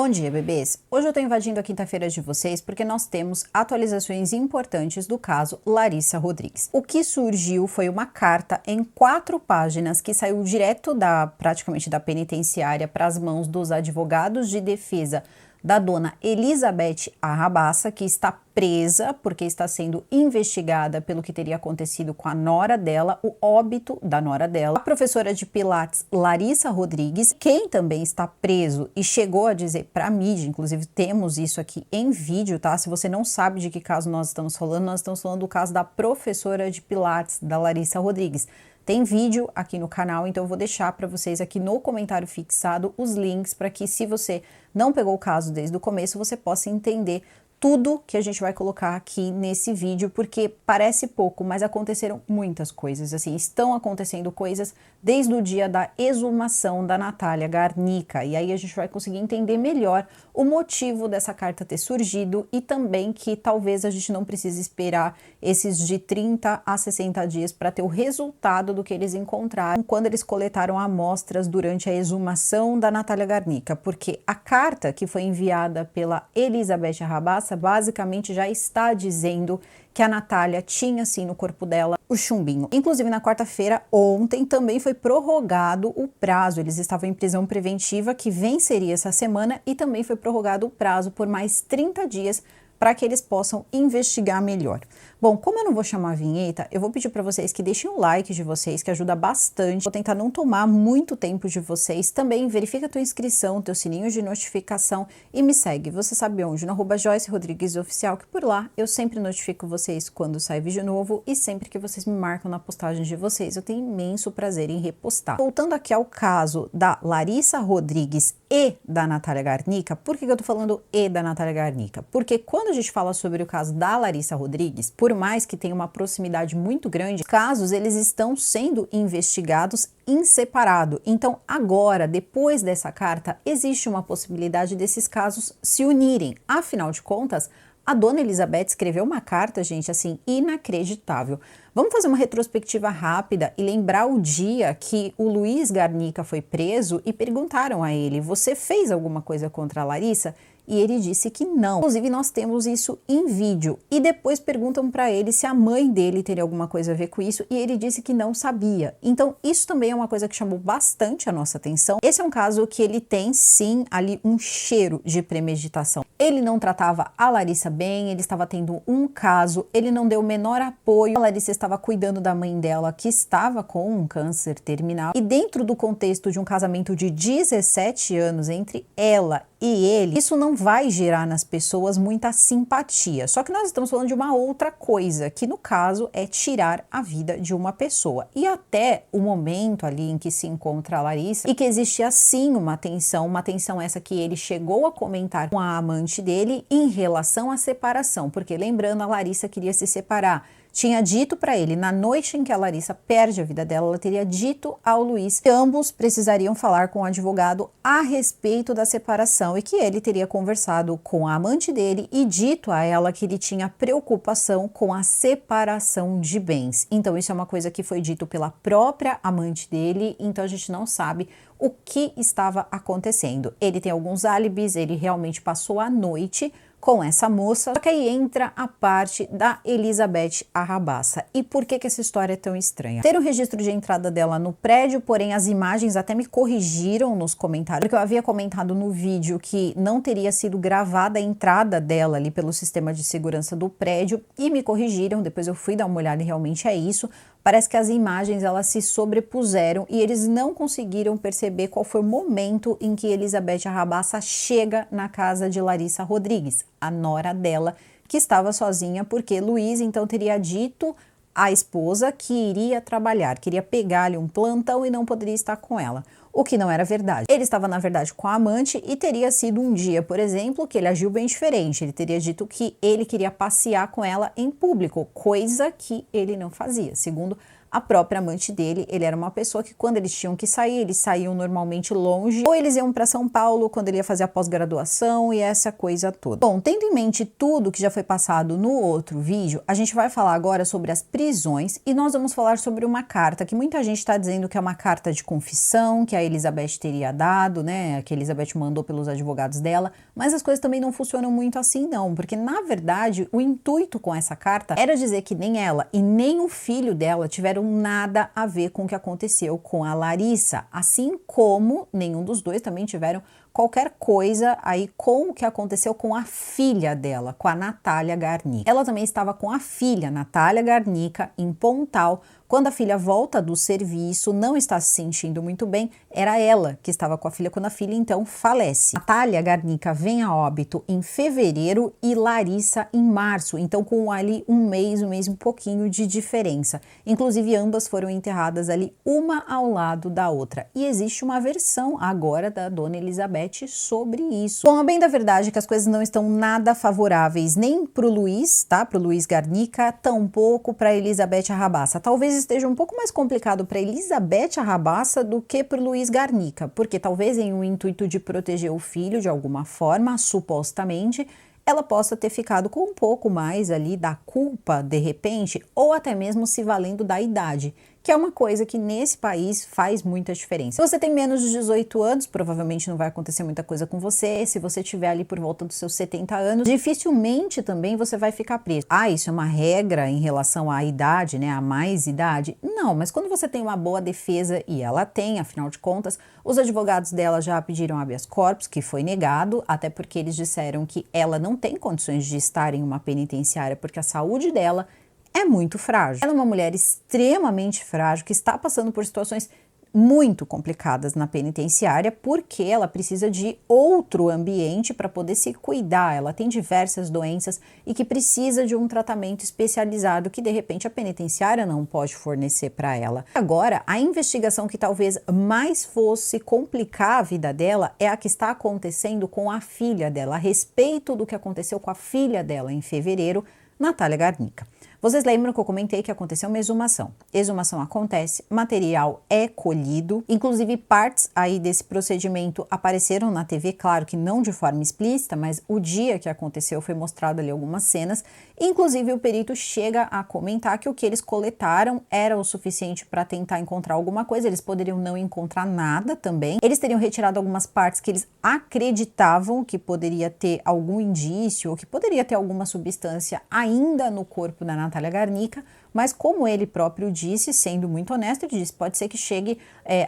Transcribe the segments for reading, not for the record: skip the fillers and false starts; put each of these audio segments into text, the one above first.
Bom dia, bebês! Hoje eu tô invadindo a quinta-feira de vocês porque nós temos atualizações importantes do caso Larissa Rodrigues. O que surgiu foi uma carta em 4 páginas que saiu direto praticamente da penitenciária para as mãos dos advogados de defesa da dona Elizabeth Arrabaça, que está presa porque está sendo investigada pelo que teria acontecido com a nora dela, o óbito da nora dela. A professora de Pilates Larissa Rodrigues, quem também está preso e chegou a dizer para a mídia, inclusive temos isso aqui em vídeo, tá? Se você não sabe de que caso nós estamos falando do caso da professora de Pilates, da Larissa Rodrigues. Tem vídeo aqui no canal, então eu vou deixar para vocês aqui no comentário fixado os links para que, se você não pegou o caso desde o começo, você possa entender tudo que a gente vai colocar aqui nesse vídeo, porque parece pouco, mas aconteceram muitas coisas, assim, estão acontecendo coisas desde o dia da exumação da Natália Garnica, e aí a gente vai conseguir entender melhor o motivo dessa carta ter surgido e também que talvez a gente não precise esperar esses de 30 a 60 dias para ter o resultado do que eles encontraram quando eles coletaram amostras durante a exumação da Natália Garnica, porque a carta que foi enviada pela Elizabeth Arrabaça basicamente já está dizendo que a Natália tinha sim no corpo dela o chumbinho. Inclusive na quarta-feira, ontem, também foi prorrogado o prazo. Eles estavam em prisão preventiva que venceria essa semana e também foi prorrogado o prazo por mais 30 dias para que eles possam investigar melhor. Bom, como eu não vou chamar a vinheta, eu vou pedir para vocês que deixem o like de vocês, que ajuda bastante. Vou tentar não tomar muito tempo de vocês. Também verifica a tua inscrição, teu sininho de notificação e me segue. Você sabe onde? No @JoyceRodriguesOficial, que por lá eu sempre notifico vocês quando sai vídeo novo e sempre que vocês me marcam na postagem de vocês, eu tenho imenso prazer em repostar. Voltando aqui ao caso da Larissa Rodrigues e da Natália Garnica, por que eu tô falando e da Natália Garnica? Porque quando a gente fala sobre o caso da Larissa Rodrigues, por mais que tenha uma proximidade muito grande, casos eles estão sendo investigados em separado. Então agora, depois dessa carta, existe uma possibilidade desses casos se unirem. Afinal de contas, a dona Elizabeth escreveu uma carta, gente, assim, inacreditável. Vamos fazer uma retrospectiva rápida e lembrar o dia que o Luiz Garnica foi preso e perguntaram a ele: você fez alguma coisa contra a Larissa? E ele disse que não. Inclusive, nós temos isso em vídeo. E depois perguntam para ele se a mãe dele teria alguma coisa a ver com isso, e ele disse que não sabia. Então, isso também é uma coisa que chamou bastante a nossa atenção. Esse é um caso que ele tem, sim, ali um cheiro de premeditação. Ele não tratava a Larissa bem, ele estava tendo um caso, ele não deu o menor apoio. A Larissa estava cuidando da mãe dela, que estava com um câncer terminal. E dentro do contexto de um casamento de 17 anos entre ela e ele, isso não vai gerar nas pessoas muita simpatia. Só que nós estamos falando de uma outra coisa, que no caso é tirar a vida de uma pessoa. E até o momento ali em que se encontra a Larissa, e que existia sim uma tensão essa que ele chegou a comentar com a amante dele em relação à separação, porque lembrando, a Larissa queria se separar. Tinha dito para ele, na noite em que a Larissa perde a vida dela, ela teria dito ao Luiz que ambos precisariam falar com o advogado a respeito da separação e que ele teria conversado com a amante dele e dito a ela que ele tinha preocupação com a separação de bens. Então isso é uma coisa que foi dito pela própria amante dele, então a gente não sabe o que estava acontecendo. Ele tem alguns álibis, ele realmente passou a noite com essa moça, só que aí entra a parte da Elizabeth Arrabaça. E por que essa história é tão estranha? Ter o registro de entrada dela no prédio, porém as imagens até me corrigiram nos comentários, porque eu havia comentado no vídeo que não teria sido gravada a entrada dela ali pelo sistema de segurança do prédio, e me corrigiram, depois eu fui dar uma olhada e realmente é isso. Parece que as imagens elas se sobrepuseram e eles não conseguiram perceber qual foi o momento em que Elizabeth Arrabaça chega na casa de Larissa Rodrigues, a nora dela, que estava sozinha porque Luiz então teria dito à esposa que iria trabalhar, queria pegar-lhe um plantão e não poderia estar com ela. O que não era verdade. Ele estava, na verdade, com a amante e teria sido um dia, por exemplo, que ele agiu bem diferente. Ele teria dito que ele queria passear com ela em público, coisa que ele não fazia, segundo a própria amante dele, ele era uma pessoa que quando eles tinham que sair, eles saíam normalmente longe, ou eles iam para São Paulo quando ele ia fazer a pós-graduação e essa coisa toda. Bom, tendo em mente tudo que já foi passado no outro vídeo, a gente vai falar agora sobre as prisões e nós vamos falar sobre uma carta que muita gente está dizendo que é uma carta de confissão, que a Elizabeth teria dado, né, que a Elizabeth mandou pelos advogados dela, mas as coisas também não funcionam muito assim não, porque na verdade o intuito com essa carta era dizer que nem ela e nem o filho dela tiveram nada a ver com o que aconteceu com a Larissa, assim como nenhum dos dois também tiveram qualquer coisa aí com o que aconteceu com a filha dela, com a Natália Garnica. Ela também estava com a filha, Natália Garnica, em Pontal. Quando a filha volta do serviço, não está se sentindo muito bem, era ela que estava com a filha quando a filha então falece. Natália Garnica vem a óbito em fevereiro e Larissa em março, então com ali um mês e um pouquinho de diferença. Inclusive ambas foram enterradas ali uma ao lado da outra. E existe uma versão agora da dona Elizabeth sobre isso. Bom, a bem da verdade é que as coisas não estão nada favoráveis nem pro Luiz, tá? Pro Luiz Garnica, tampouco para Elizabeth Rabassa. Talvez esteja um pouco mais complicado para Elizabeth Rabassa do que para o Luiz Garnica, porque talvez em um intuito de proteger o filho de alguma forma, supostamente, ela possa ter ficado com um pouco mais ali da culpa de repente, ou até mesmo se valendo da idade, que é uma coisa que nesse país faz muita diferença. Se você tem menos de 18 anos, provavelmente não vai acontecer muita coisa com você. Se você estiver ali por volta dos seus 70 anos, dificilmente também você vai ficar preso. Ah, isso é uma regra em relação à idade, né? A mais idade? Não, mas quando você tem uma boa defesa, e ela tem, afinal de contas, os advogados dela já pediram habeas corpus, que foi negado, até porque eles disseram que ela não tem condições de estar em uma penitenciária, porque a saúde dela é muito frágil. Ela é uma mulher extremamente frágil que está passando por situações muito complicadas na penitenciária porque ela precisa de outro ambiente para poder se cuidar. Ela tem diversas doenças e que precisa de um tratamento especializado que de repente a penitenciária não pode fornecer para ela. Agora, a investigação que talvez mais fosse complicar a vida dela é a que está acontecendo com a filha dela, a respeito do que aconteceu com a filha dela em fevereiro, Natália Garnica. Vocês lembram que eu comentei que aconteceu uma exumação. Exumação acontece, material é colhido, inclusive partes aí desse procedimento apareceram na TV, claro que não de forma explícita, mas o dia que aconteceu foi mostrado ali algumas cenas, inclusive o perito chega a comentar que o que eles coletaram era o suficiente para tentar encontrar alguma coisa, eles poderiam não encontrar nada também, eles teriam retirado algumas partes que eles acreditavam que poderia ter algum indício ou que poderia ter alguma substância ainda no corpo da Natália Garnica, mas como ele próprio disse, sendo muito honesto, ele disse, pode ser que chegue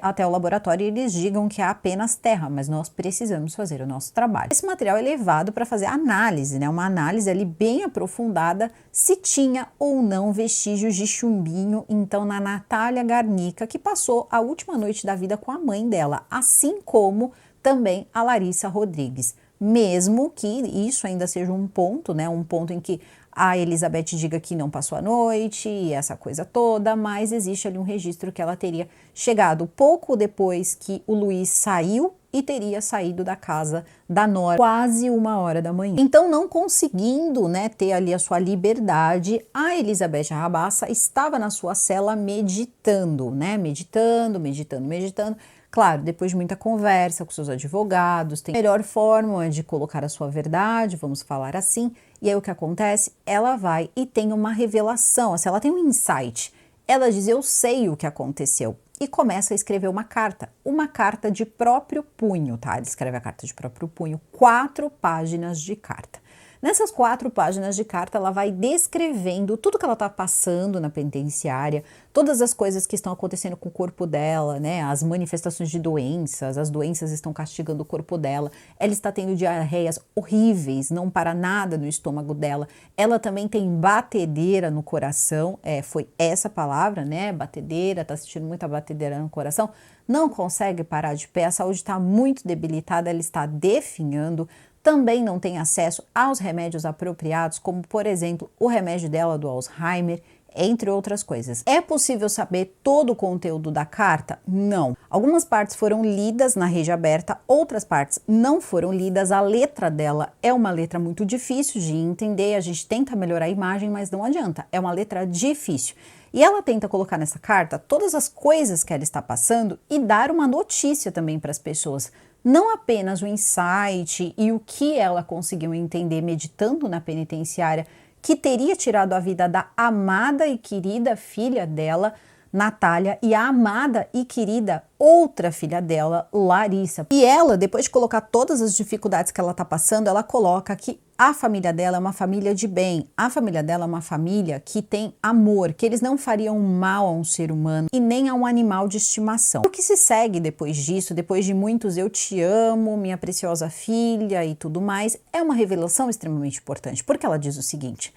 até o laboratório e eles digam que há apenas terra, mas nós precisamos fazer o nosso trabalho. Esse material é levado para fazer análise, né? Uma análise ali bem aprofundada se tinha ou não vestígios de chumbinho, então na Natália Garnica, que passou a última noite da vida com a mãe dela, assim como também a Larissa Rodrigues. Mesmo que isso ainda seja um ponto, né? Um ponto em que a Elizabeth diga que não passou a noite e essa coisa toda, mas existe ali um registro que ela teria chegado pouco depois que o Luiz saiu e teria saído da casa da Nora quase 1h da manhã. Então, não conseguindo, né, ter ali a sua liberdade, a Elizabeth Rabassa estava na sua cela meditando, né, meditando. Claro, depois de muita conversa com seus advogados, tem a melhor forma de colocar a sua verdade, vamos falar assim. E aí o que acontece? Ela vai e tem uma revelação, assim, ela tem um insight. Ela diz, eu sei o que aconteceu. E começa a escrever uma carta de próprio punho, tá? Ela escreve a carta de próprio punho, 4 páginas de carta. Nessas 4 páginas de carta, ela vai descrevendo tudo que ela está passando na penitenciária, todas as coisas que estão acontecendo com o corpo dela, né? As manifestações de doenças, as doenças estão castigando o corpo dela, ela está tendo diarreias horríveis, não para nada no estômago dela, ela também tem batedeira no coração, foi essa palavra, né? Batedeira, tá sentindo muita batedeira no coração, não consegue parar de pé, a saúde está muito debilitada, ela está definhando, também não tem acesso aos remédios apropriados, como, por exemplo, o remédio dela do Alzheimer, entre outras coisas. É possível saber todo o conteúdo da carta? Não. Algumas partes foram lidas na rede aberta, outras partes não foram lidas. A letra dela é uma letra muito difícil de entender, a gente tenta melhorar a imagem, mas não adianta, é uma letra difícil. E ela tenta colocar nessa carta todas as coisas que ela está passando e dar uma notícia também para as pessoas. Não apenas o insight e o que ela conseguiu entender meditando na penitenciária, que teria tirado a vida da amada e querida filha dela, Natália, e a amada e querida outra filha dela, Larissa. E ela, depois de colocar todas as dificuldades que ela está passando, ela coloca que a família dela é uma família de bem, a família dela é uma família que tem amor, que eles não fariam mal a um ser humano e nem a um animal de estimação. O que se segue depois disso, depois de muitos eu te amo, minha preciosa filha e tudo mais, é uma revelação extremamente importante, porque ela diz o seguinte: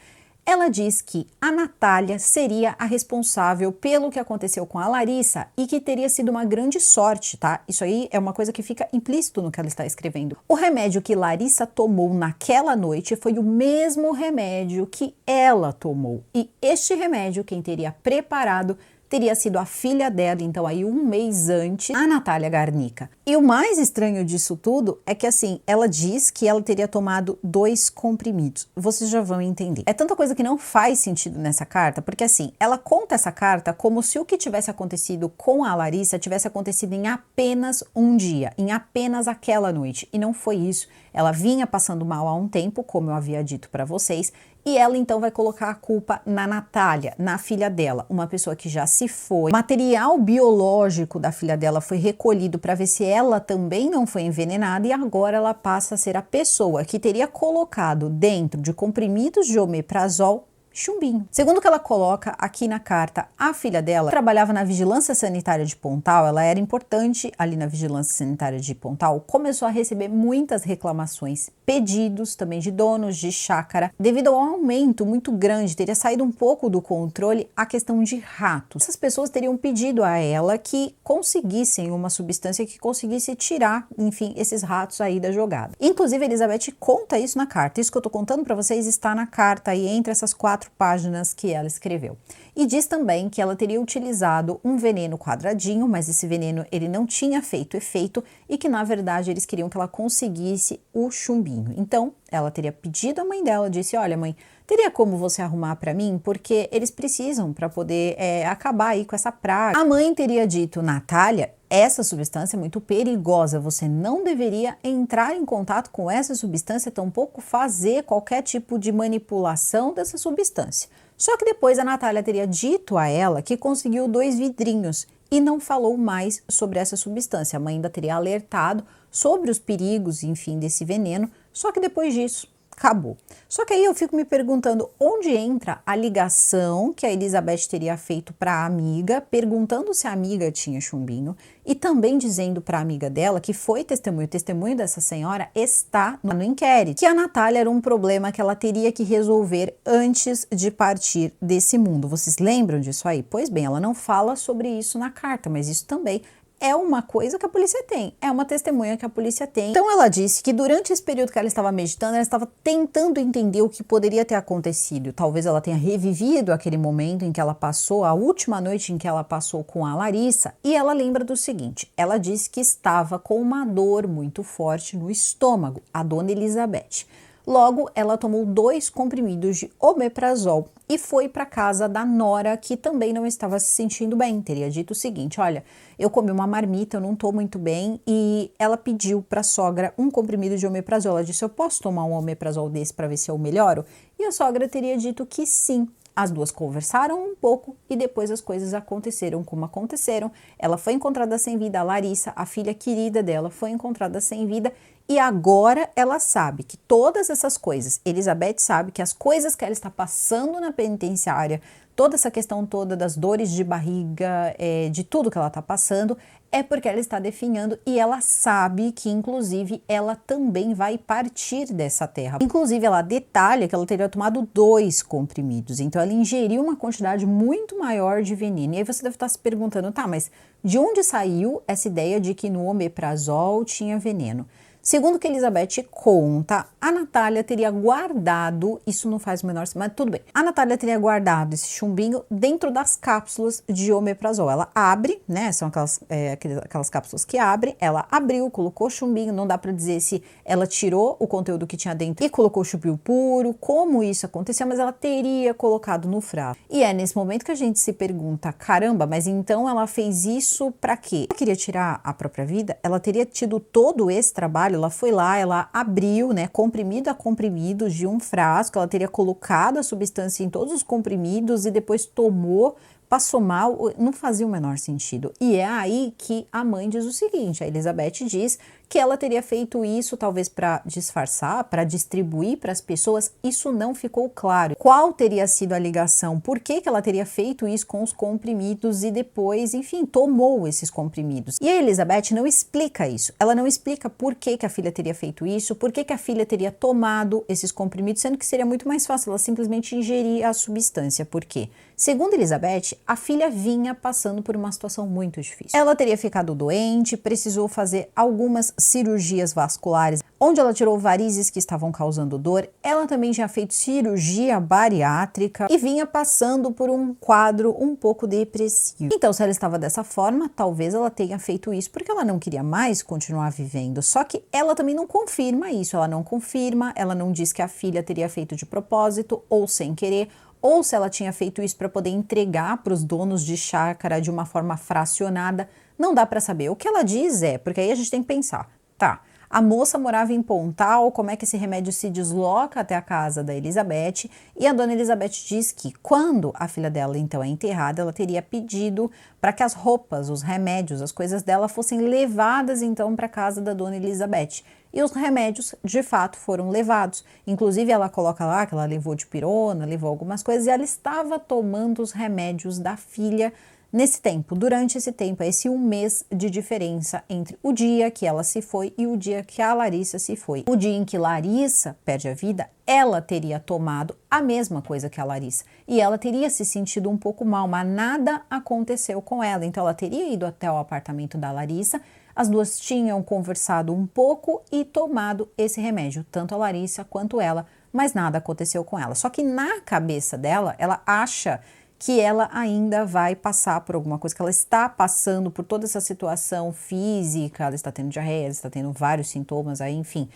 ela diz que a Natália seria a responsável pelo que aconteceu com a Larissa e que teria sido uma grande sorte, tá? Isso aí é uma coisa que fica implícito no que ela está escrevendo. O remédio que Larissa tomou naquela noite foi o mesmo remédio que ela tomou. E este remédio, quem teria preparado, teria sido a filha dela, então aí um mês antes, a Natália Garnica. E o mais estranho disso tudo é que assim, ela diz que ela teria tomado 2 comprimidos. Vocês já vão entender. É tanta coisa que não faz sentido nessa carta, porque assim, ela conta essa carta como se o que tivesse acontecido com a Larissa tivesse acontecido em apenas um dia, em apenas aquela noite. E não foi isso. Ela vinha passando mal há um tempo, como eu havia dito para vocês, e ela então vai colocar a culpa na Natália, na filha dela, uma pessoa que já se foi. O material biológico da filha dela foi recolhido para ver se ela também não foi envenenada e agora ela passa a ser a pessoa que teria colocado dentro de comprimidos de omeprazol chumbinho. Segundo o que ela coloca aqui na carta, a filha dela trabalhava na vigilância sanitária de Pontal, ela era importante ali na vigilância sanitária de Pontal, começou a receber muitas reclamações, pedidos também de donos de chácara, devido ao aumento muito grande, teria saído um pouco do controle a questão de ratos. Essas pessoas teriam pedido a ela que conseguissem uma substância que conseguisse tirar, enfim, esses ratos aí da jogada. Inclusive, Elizabeth conta isso na carta. Isso que eu tô contando para vocês está na carta aí entre essas 4 páginas que ela escreveu. E diz também que ela teria utilizado um veneno quadradinho, mas esse veneno ele não tinha feito efeito e que na verdade eles queriam que ela conseguisse o chumbinho. Então ela teria pedido à mãe dela, disse: olha mãe, teria como você arrumar para mim? Porque eles precisam para poder acabar aí com essa praga. A mãe teria dito: Natália, essa substância é muito perigosa, você não deveria entrar em contato com essa substância, tampouco fazer qualquer tipo de manipulação dessa substância. Só que depois a Natália teria dito a ela que conseguiu 2 vidrinhos e não falou mais sobre essa substância. A mãe ainda teria alertado sobre os perigos, enfim, desse veneno, só que depois disso acabou. Só que aí eu fico me perguntando onde entra a ligação que a Elizabeth teria feito para a amiga, perguntando se a amiga tinha chumbinho e também dizendo para a amiga dela que foi testemunho, o testemunho dessa senhora está no inquérito, que a Natália era um problema que ela teria que resolver antes de partir desse mundo. Vocês lembram disso aí? Pois bem, ela não fala sobre isso na carta, mas isso também é uma coisa que a polícia tem, é uma testemunha que a polícia tem. Então ela disse que durante esse período que ela estava meditando, ela estava tentando entender o que poderia ter acontecido. Talvez ela tenha revivido aquele momento em que ela passou, a última noite em que ela passou com a Larissa, e ela lembra do seguinte: ela disse que estava com uma dor muito forte no estômago, a dona Elizabeth. Logo, ela tomou 2 comprimidos de omeprazol e foi para casa da nora, que também não estava se sentindo bem. Teria dito o seguinte: olha, eu comi uma marmita, eu não estou muito bem, e ela pediu para a sogra um comprimido de omeprazol. Ela disse: eu posso tomar um omeprazol desse para ver se eu melhoro? E a sogra teria dito que sim. As duas conversaram um pouco e depois as coisas aconteceram como aconteceram. Ela foi encontrada sem vida, a Larissa, a filha querida dela, foi encontrada sem vida. E agora ela sabe que todas essas coisas, Elizabeth sabe que as coisas que ela está passando na penitenciária, toda essa questão toda das dores de barriga, de tudo que ela está passando, é porque ela está definhando e ela sabe que, inclusive, ela também vai partir dessa terra. Inclusive, ela detalha que ela teria tomado 2 comprimidos, então ela ingeriu uma quantidade muito maior de veneno. E aí você deve estar se perguntando: tá, mas de onde saiu essa ideia de que no omeprazol tinha veneno? Segundo o que Elizabeth conta, a Natália teria guardado, isso não faz o menor sentido, mas tudo bem. A Natália teria guardado esse chumbinho dentro das cápsulas de omeprazol. Ela abre, né, são aquelas cápsulas que abrem, ela abriu, colocou chumbinho, não dá pra dizer se ela tirou o conteúdo que tinha dentro e colocou chumbinho puro, como isso aconteceu, mas ela teria colocado no frasco. E é nesse momento que a gente se pergunta, caramba, mas então ela fez isso pra quê? Ela queria tirar a própria vida? Ela teria tido todo esse trabalho, ela foi lá, ela abriu, né, comprimido a comprimidos de um frasco, ela teria colocado a substância em todos os comprimidos e depois tomou, passou mal, não fazia o menor sentido. E é aí que a mãe diz o seguinte, a Elizabeth diz que ela teria feito isso talvez para disfarçar, para distribuir para as pessoas, isso não ficou claro. Qual teria sido a ligação? Por que ela teria feito isso com os comprimidos e depois, enfim, tomou esses comprimidos? E a Elizabeth não explica isso. Ela não explica por que a filha teria feito isso, por que a filha teria tomado esses comprimidos, sendo que seria muito mais fácil ela simplesmente ingerir a substância. Por quê? Segundo Elizabeth, a filha vinha passando por uma situação muito difícil. Ela teria ficado doente, precisou fazer algumas cirurgias vasculares, onde ela tirou varizes que estavam causando dor. Ela também tinha feito cirurgia bariátrica e vinha passando por um quadro um pouco depressivo. Então, se ela estava dessa forma, talvez ela tenha feito isso porque ela não queria mais continuar vivendo. Só que ela também não confirma isso, ela não confirma, ela não diz que a filha teria feito de propósito ou sem querer, ou se ela tinha feito isso para poder entregar para os donos de chácara de uma forma fracionada, não dá para saber. O que ela diz é, porque aí a gente tem que pensar, tá, a moça morava em Pontal, como é que esse remédio se desloca até a casa da Elizabeth? E a dona Elizabeth diz que quando a filha dela então é enterrada, ela teria pedido para que as roupas, os remédios, as coisas dela fossem levadas então para a casa da dona Elizabeth. E os remédios, de fato, foram levados. Inclusive, ela coloca lá que ela levou dipirona, levou algumas coisas, e ela estava tomando os remédios da filha nesse tempo. Durante esse tempo, esse um mês de diferença entre o dia que ela se foi e o dia que a Larissa se foi. O dia em que Larissa perde a vida, ela teria tomado a mesma coisa que a Larissa. E ela teria se sentido um pouco mal, mas nada aconteceu com ela. Então, ela teria ido até o apartamento da Larissa. As duas tinham conversado um pouco e tomado esse remédio, tanto a Larissa quanto ela, mas nada aconteceu com ela. Só que na cabeça dela, ela acha que ela ainda vai passar por alguma coisa, que ela está passando por toda essa situação física, ela está tendo diarreia, ela está tendo vários sintomas aí, enfim.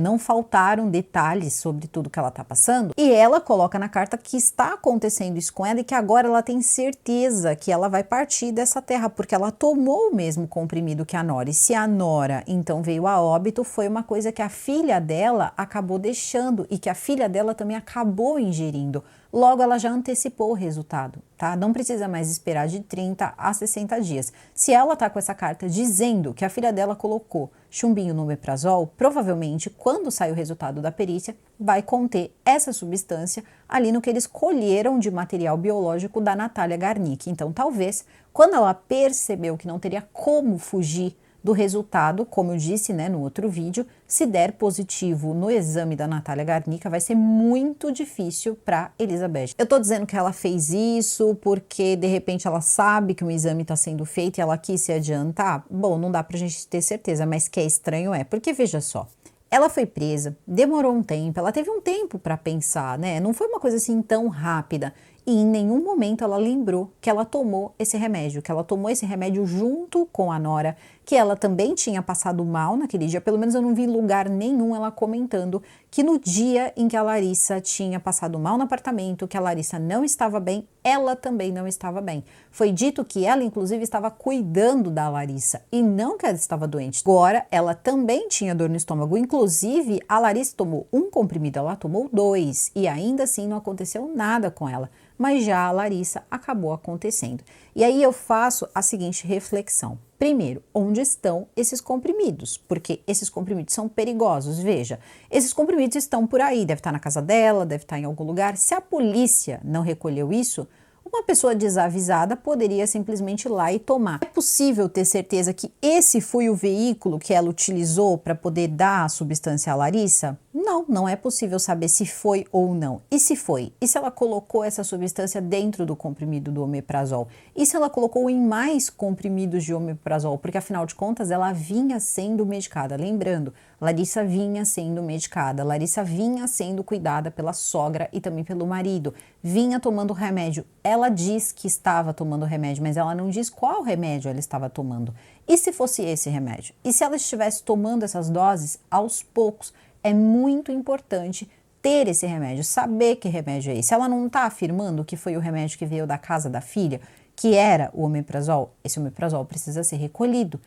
Não faltaram detalhes sobre tudo que ela está passando, e ela coloca na carta que está acontecendo isso com ela e que agora ela tem certeza que ela vai partir dessa terra, porque ela tomou o mesmo comprimido que a Nora, e se a Nora então veio a óbito, foi uma coisa que a filha dela acabou deixando e que a filha dela também acabou ingerindo. Logo, ela já antecipou o resultado, tá? Não precisa mais esperar de 30 a 60 dias. Se ela tá com essa carta dizendo que a filha dela colocou chumbinho no omeprazol, provavelmente, quando sai o resultado da perícia, vai conter essa substância ali no que eles colheram de material biológico da Natália Garnick. Então, talvez, quando ela percebeu que não teria como fugir do resultado, como eu disse, né, no outro vídeo, se der positivo no exame da Natália Garnick, vai ser muito difícil para Elizabeth. Eu tô dizendo que ela fez isso porque de repente ela sabe que um exame está sendo feito e ela quis se adiantar. Bom, não dá pra gente ter certeza, mas que é estranho porque veja só, ela foi presa, demorou um tempo, ela teve um tempo para pensar, né? Não foi uma coisa assim tão rápida. E em nenhum momento ela lembrou que ela tomou esse remédio, que ela tomou esse remédio junto com a Nora, que ela também tinha passado mal naquele dia. Pelo menos eu não vi lugar nenhum ela comentando que no dia em que a Larissa tinha passado mal no apartamento, que a Larissa não estava bem, ela também não estava bem. Foi dito que ela, inclusive, estava cuidando da Larissa e não que ela estava doente. Agora, ela também tinha dor no estômago. Inclusive, a Larissa tomou um comprimido, ela tomou 2 e ainda assim não aconteceu nada com ela. Mas já a Larissa acabou acontecendo. E aí eu faço a seguinte reflexão. Primeiro, onde estão esses comprimidos? Porque esses comprimidos são perigosos. Veja, esses comprimidos estão por aí, deve estar na casa dela, deve estar em algum lugar. Se a polícia não recolheu isso, uma pessoa desavisada poderia simplesmente ir lá e tomar. É possível ter certeza que esse foi o veículo que ela utilizou para poder dar a substância à Larissa? Não, não é possível saber se foi ou não. E se foi? E se ela colocou essa substância dentro do comprimido do omeprazol? E se ela colocou em mais comprimidos de omeprazol? Porque afinal de contas ela vinha sendo medicada. Lembrando, Larissa vinha sendo medicada, Larissa vinha sendo cuidada pela sogra e também pelo marido, vinha tomando remédio. Ela diz que estava tomando remédio, mas ela não diz qual remédio ela estava tomando. E se fosse esse remédio? E se ela estivesse tomando essas doses aos poucos? É muito importante ter esse remédio, saber que remédio é esse. Ela não está afirmando que foi o remédio que veio da casa da filha, que era o omeprazol. Esse omeprazol precisa ser recolhido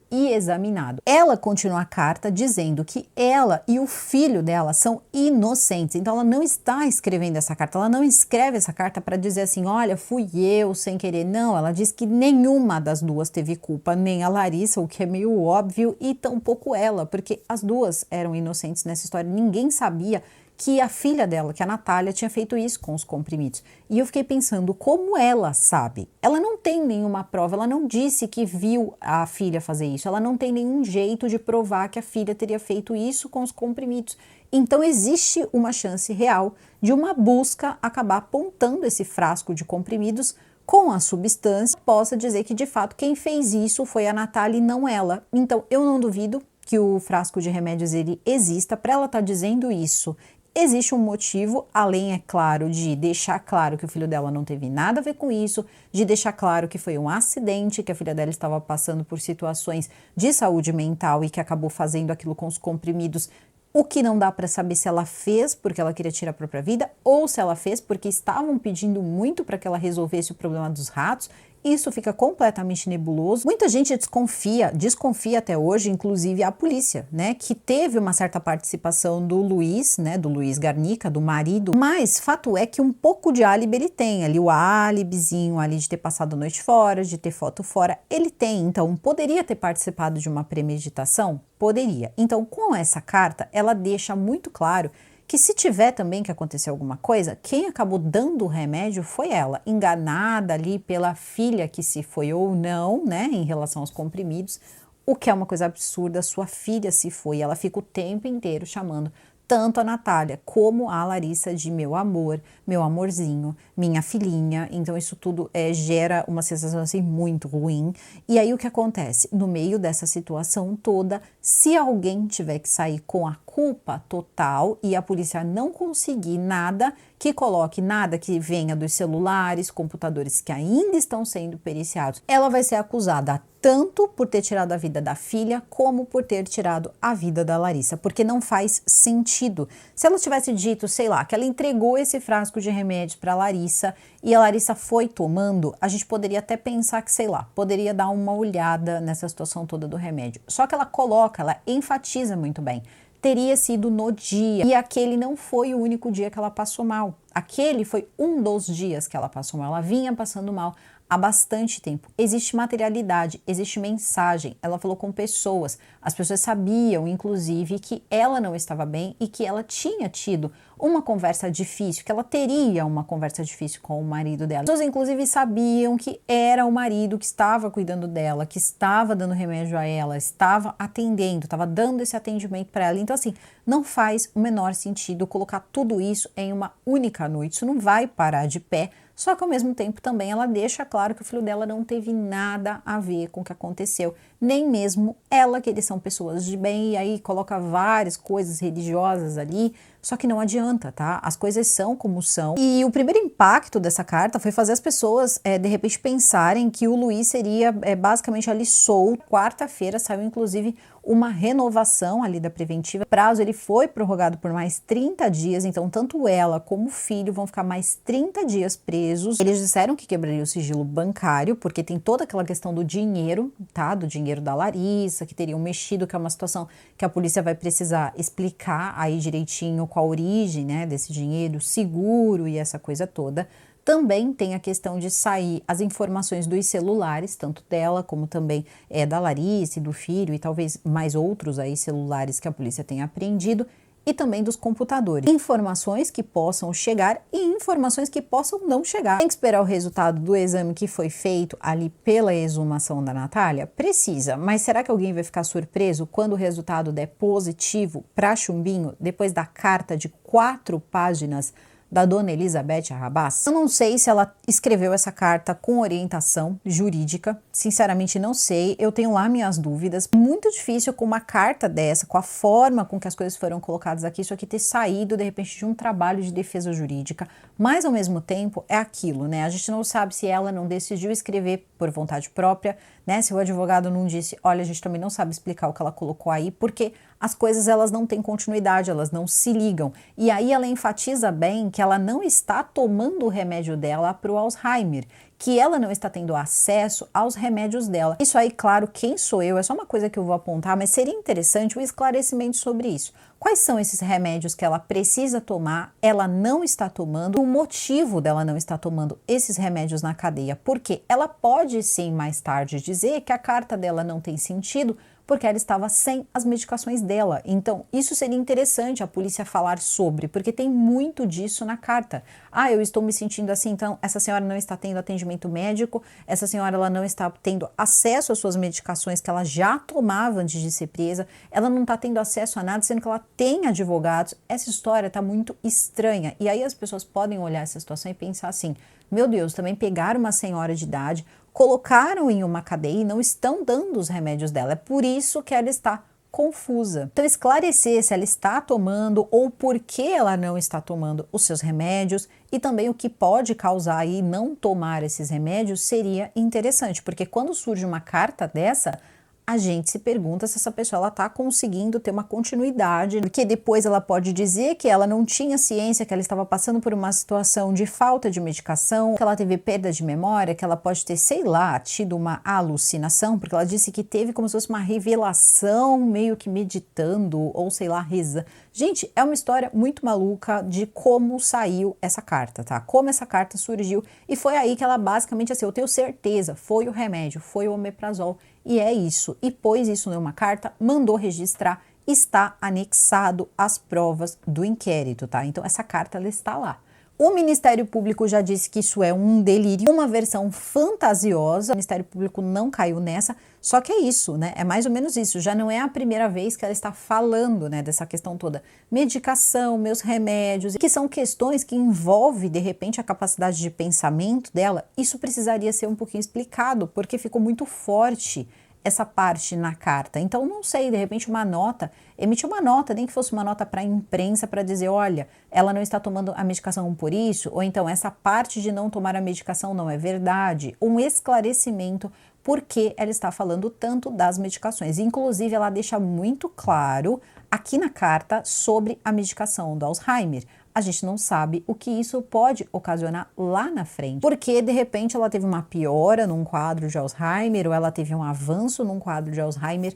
e examinado. Ela continua a carta dizendo que ela e o filho dela são inocentes. Então ela não está escrevendo essa carta, ela não escreve essa carta para dizer assim, olha, fui eu sem querer. Não, ela diz que nenhuma das duas teve culpa, nem a Larissa, o que é meio óbvio, e tampouco ela, porque as duas eram inocentes nessa história. Ninguém sabia que a filha dela, que a Natália, tinha feito isso com os comprimidos. E eu fiquei pensando, como ela sabe? Ela não tem nenhuma prova, ela não disse que viu a filha fazer isso, ela não tem nenhum jeito de provar que a filha teria feito isso com os comprimidos. Então existe uma chance real de uma busca acabar apontando esse frasco de comprimidos com a substância, possa dizer que de fato quem fez isso foi a Natália e não ela. Então eu não duvido que o frasco de remédios ele exista. Para ela estar dizendo isso, existe um motivo, além, é claro, de deixar claro que o filho dela não teve nada a ver com isso, de deixar claro que foi um acidente, que a filha dela estava passando por situações de saúde mental e que acabou fazendo aquilo com os comprimidos, o que não dá para saber se ela fez porque ela queria tirar a própria vida ou se ela fez porque estavam pedindo muito para que ela resolvesse o problema dos ratos. Isso fica completamente nebuloso. Muita gente desconfia até hoje, inclusive a polícia, né, que teve uma certa participação do Luiz, né, do Luiz Garnica, do marido, mas fato é que um pouco de álibi ele tem, ali o álibizinho ali de ter passado a noite fora, de ter foto fora, ele tem. Então, poderia ter participado de uma premeditação? Poderia. Então, com essa carta, ela deixa muito claro que se tiver também que acontecer alguma coisa, quem acabou dando o remédio foi ela, enganada ali pela filha que se foi ou não, né, em relação aos comprimidos, o que é uma coisa absurda, sua filha se foi, ela fica o tempo inteiro chamando tanto a Natália como a Larissa de meu amor, meu amorzinho, minha filhinha. Então isso tudo gera uma sensação assim muito ruim. E aí o que acontece? No meio dessa situação toda, se alguém tiver que sair com a culpa total e a polícia não conseguir nada que coloque, nada que venha dos celulares, computadores que ainda estão sendo periciados, ela vai ser acusada tanto por ter tirado a vida da filha, como por ter tirado a vida da Larissa, porque não faz sentido. Se ela tivesse dito, sei lá, que ela entregou esse frasco de remédios para a Larissa e a Larissa foi tomando, a gente poderia até pensar que, sei lá, poderia dar uma olhada nessa situação toda do remédio. Só que ela coloca, ela enfatiza muito bem. Teria sido no dia, e aquele não foi o único dia que ela passou mal. Aquele foi um dos dias que ela passou mal, ela vinha passando mal há bastante tempo. Existe materialidade, existe mensagem, ela falou com pessoas, as pessoas sabiam, inclusive, que ela não estava bem e que ela tinha tido uma conversa difícil, que ela teria uma conversa difícil com o marido dela. As pessoas, inclusive, sabiam que era o marido que estava cuidando dela, que estava dando remédio a ela, estava atendendo, estava dando esse atendimento para ela. Então, assim, não faz o menor sentido colocar tudo isso em uma única noite. Isso não vai parar de pé. Só que ao mesmo tempo também ela deixa claro que o filho dela não teve nada a ver com o que aconteceu, nem mesmo ela, que eles são pessoas de bem, e aí coloca várias coisas religiosas ali, só que não adianta, tá? As coisas são como são. E o primeiro impacto dessa carta foi fazer as pessoas, de repente, pensarem que o Luiz seria basicamente ali solto. Quarta-feira saiu, inclusive, uma renovação ali da preventiva. O prazo ele foi prorrogado por mais 30 dias, então tanto ela como o filho vão ficar mais 30 dias presos. Eles disseram que quebraria o sigilo bancário, porque tem toda aquela questão do dinheiro, tá? Do dinheiro da Larissa, que teriam mexido, que é uma situação que a polícia vai precisar explicar aí direitinho qual a origem, né, desse dinheiro, seguro e essa coisa toda. Também tem a questão de sair as informações dos celulares, tanto dela como também da Larissa e do filho e talvez mais outros aí celulares que a polícia tenha apreendido, e também dos computadores. Informações que possam chegar e informações que possam não chegar. Tem que esperar o resultado do exame que foi feito ali pela exumação da Natália? Precisa, mas será que alguém vai ficar surpreso quando o resultado der positivo para Chumbinho, depois da carta de 4 páginas da dona Elizabeth Arrabás? Eu não sei se ela escreveu essa carta com orientação jurídica, sinceramente não sei, eu tenho lá minhas dúvidas. Muito difícil com uma carta dessa, com a forma com que as coisas foram colocadas aqui, isso aqui ter saído de repente de um trabalho de defesa jurídica, mas ao mesmo tempo é aquilo, né? A gente não sabe se ela não decidiu escrever por vontade própria, né? Se o advogado não disse, olha, a gente também não sabe explicar o que ela colocou aí, porque as coisas elas não têm continuidade, elas não se ligam. E aí ela enfatiza bem que ela não está tomando o remédio dela para o Alzheimer, que ela não está tendo acesso aos remédios dela. Isso aí, claro, quem sou eu? É só uma coisa que eu vou apontar, mas seria interessante um esclarecimento sobre isso. Quais são esses remédios que ela precisa tomar, ela não está tomando, o motivo dela não estar tomando esses remédios na cadeia? Porque ela pode sim mais tarde dizer que a carta dela não tem sentido, porque ela estava sem as medicações dela. Então, isso seria interessante a polícia falar sobre, porque tem muito disso na carta. Ah, eu estou me sentindo assim, então essa senhora não está tendo atendimento médico, essa senhora ela não está tendo acesso às suas medicações que ela já tomava antes de ser presa, ela não está tendo acesso a nada, sendo que ela tem advogados. Essa história está muito estranha. E aí as pessoas podem olhar essa situação e pensar assim, meu Deus, também pegaram uma senhora de idade, colocaram em uma cadeia e não estão dando os remédios dela. É por isso que ela está confusa. Então, esclarecer se ela está tomando ou por que ela não está tomando os seus remédios e também o que pode causar aí não tomar esses remédios seria interessante, porque quando surge uma carta dessa, a gente se pergunta se essa pessoa está conseguindo ter uma continuidade, porque depois ela pode dizer que ela não tinha ciência, que ela estava passando por uma situação de falta de medicação, que ela teve perda de memória, que ela pode ter, sei lá, tido uma alucinação, porque ela disse que teve como se fosse uma revelação, meio que meditando, ou sei lá, reza. Gente, é uma história muito maluca de como saiu essa carta, tá? Como essa carta surgiu, e foi aí que ela basicamente, assim, eu tenho certeza, foi o remédio, foi o omeprazol, e é isso. E pôs isso numa carta, mandou registrar, está anexado às provas do inquérito, tá? Então essa carta, ela está lá. O Ministério Público já disse que isso é um delírio, uma versão fantasiosa. O Ministério Público não caiu nessa, só que é isso, né? É mais ou menos isso. Já não é a primeira vez que ela está falando, né, dessa questão toda. Medicação, meus remédios, que são questões que envolvem, de repente, a capacidade de pensamento dela. Isso precisaria ser um pouquinho explicado, porque ficou muito forte essa parte na carta. Então, não sei, de repente uma nota, emitir uma nota, nem que fosse uma nota para a imprensa para dizer, olha, ela não está tomando a medicação por isso, ou então essa parte de não tomar a medicação não é verdade, um esclarecimento porque ela está falando tanto das medicações. Inclusive, ela deixa muito claro aqui na carta sobre a medicação do Alzheimer. A gente não sabe o que isso pode ocasionar lá na frente, porque de repente ela teve uma piora num quadro de Alzheimer ou ela teve um avanço num quadro de Alzheimer.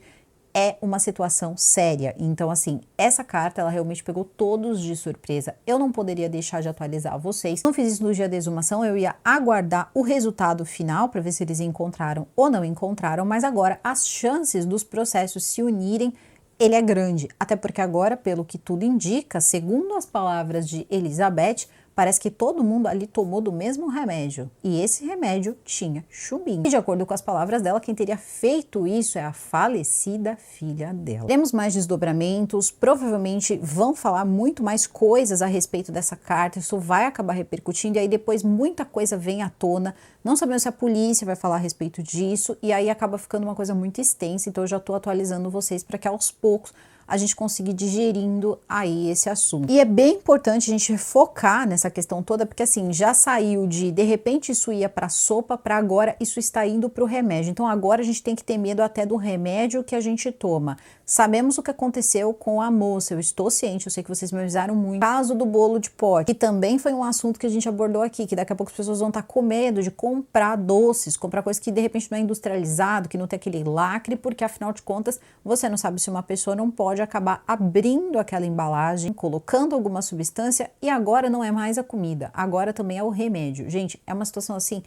É uma situação séria. Então, assim, essa carta, ela realmente pegou todos de surpresa. Eu não poderia deixar de atualizar vocês. Não fiz isso no dia da exumação, eu ia aguardar o resultado final para ver se eles encontraram ou não encontraram, mas agora as chances dos processos se unirem, ele é grande. Até porque agora, pelo que tudo indica, segundo as palavras de Elizabeth, parece que todo mundo ali tomou do mesmo remédio. E esse remédio tinha chumbinho. E de acordo com as palavras dela, quem teria feito isso é a falecida filha dela. Temos mais desdobramentos, provavelmente vão falar muito mais coisas a respeito dessa carta, isso vai acabar repercutindo, e aí depois muita coisa vem à tona. Não sabemos se a polícia vai falar a respeito disso, e aí acaba ficando uma coisa muito extensa, então eu já estou atualizando vocês para que aos poucos a gente conseguir digerindo aí esse assunto. E é bem importante a gente focar nessa questão toda, porque assim, já saiu de repente isso ia para sopa, para agora isso está indo para o remédio. Então agora a gente tem que ter medo até do remédio que a gente toma. Sabemos o que aconteceu com a moça, eu estou ciente, eu sei que vocês me avisaram muito. Caso do bolo de pote, que também foi um assunto que a gente abordou aqui, que daqui a pouco as pessoas vão estar com medo de comprar doces, comprar coisas que de repente não é industrializado, que não tem aquele lacre, porque afinal de contas, você não sabe se uma pessoa não pode acabar abrindo aquela embalagem, colocando alguma substância, e agora não é mais a comida, agora também é o remédio. Gente, é uma situação assim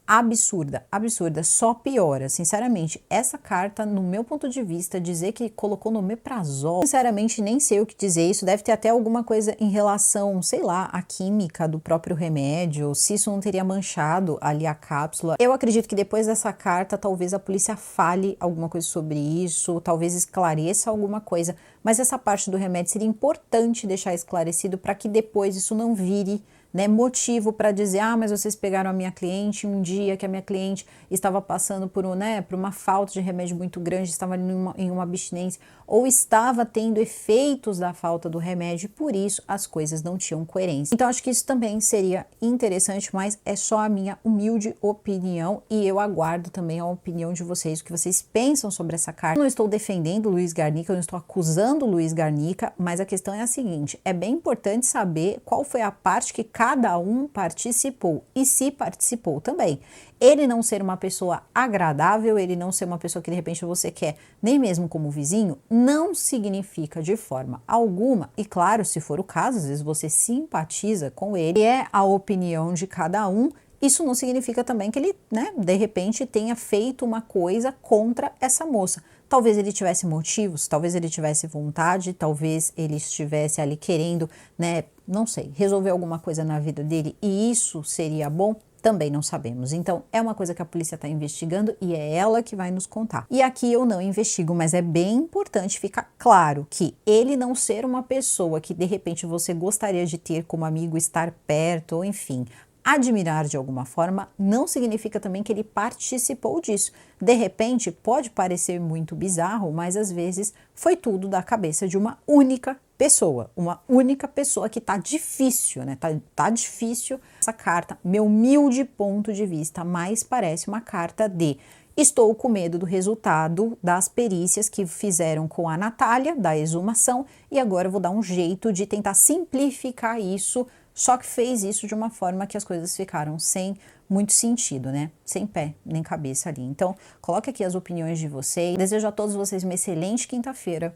absurda, absurda, só piora, sinceramente. Essa carta, no meu ponto de vista, dizer que colocou no omeprazol, sinceramente nem sei o que dizer, isso deve ter até alguma coisa em relação, sei lá, à química do próprio remédio, se isso não teria manchado ali a cápsula. Eu acredito que depois dessa carta, talvez a polícia fale alguma coisa sobre isso, talvez esclareça alguma coisa, mas essa parte do remédio seria importante deixar esclarecido para que depois isso não vire, né, motivo para dizer, ah, mas vocês pegaram a minha cliente um dia que a minha cliente estava passando por uma falta de remédio muito grande, estava em uma abstinência, ou estava tendo efeitos da falta do remédio, e por isso as coisas não tinham coerência. Então acho que isso também seria interessante, mas é só a minha humilde opinião, e eu aguardo também a opinião de vocês, o que vocês pensam sobre essa carta. Eu não estou defendendo o Luiz Garnica, eu não estou acusando o Luiz Garnica, mas a questão é a seguinte, é bem importante saber qual foi a parte que cada um participou, e se participou também. Ele não ser uma pessoa agradável, ele não ser uma pessoa que de repente você quer, nem mesmo como vizinho, não significa de forma alguma, e claro, se for o caso, às vezes você simpatiza com ele, é a opinião de cada um, isso não significa também que ele, né, de repente tenha feito uma coisa contra essa moça. Talvez ele tivesse motivos, talvez ele tivesse vontade, talvez ele estivesse ali querendo, né, não sei, resolver alguma coisa na vida dele e isso seria bom? Também não sabemos. Então, é uma coisa que a polícia está investigando e é ela que vai nos contar. E aqui eu não investigo, mas é bem importante ficar claro que ele não ser uma pessoa que de repente você gostaria de ter como amigo, estar perto, ou enfim, admirar de alguma forma, não significa também que ele participou disso. De repente, pode parecer muito bizarro, mas às vezes foi tudo da cabeça de uma única pessoa que tá difícil, né? Tá difícil essa carta. Meu humilde ponto de vista, mais parece uma carta de estou com medo do resultado das perícias que fizeram com a Natália, da exumação, e agora eu vou dar um jeito de tentar simplificar isso, só que fez isso de uma forma que as coisas ficaram sem muito sentido, né? Sem pé nem cabeça ali. Então, coloque aqui as opiniões de vocês. Desejo a todos vocês uma excelente quinta-feira.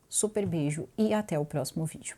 Super beijo e até o próximo vídeo.